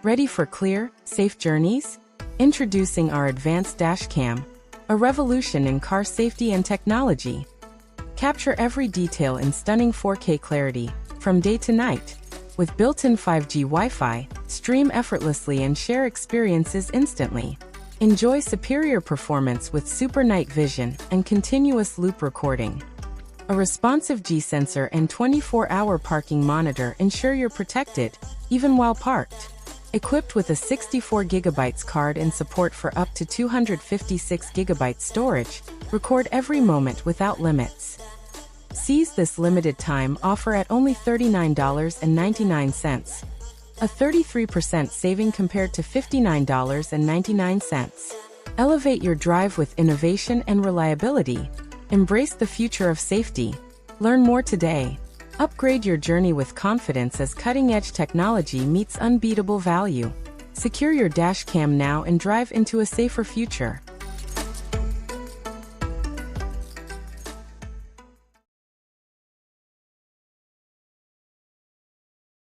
Ready for clear, safe journeys? Introducing our advanced Dashcam, a revolution in car safety and technology. Capture every detail in stunning 4K clarity, from day to night. With built-in 5G Wi-Fi, stream effortlessly and share experiences instantly. Enjoy superior performance with super night vision and continuous loop recording. A responsive G-sensor and 24-hour parking monitor ensure you're protected, even while parked. Equipped with a 64GB card and support for up to 256GB storage, record every moment without limits. Seize this limited time offer at only $39.99, a 33% saving compared to $59.99. Elevate your drive with innovation and reliability. Embrace the future of safety. Learn more today. Upgrade your journey with confidence as cutting-edge technology meets unbeatable value. Secure your Dashcam now and drive into a safer future.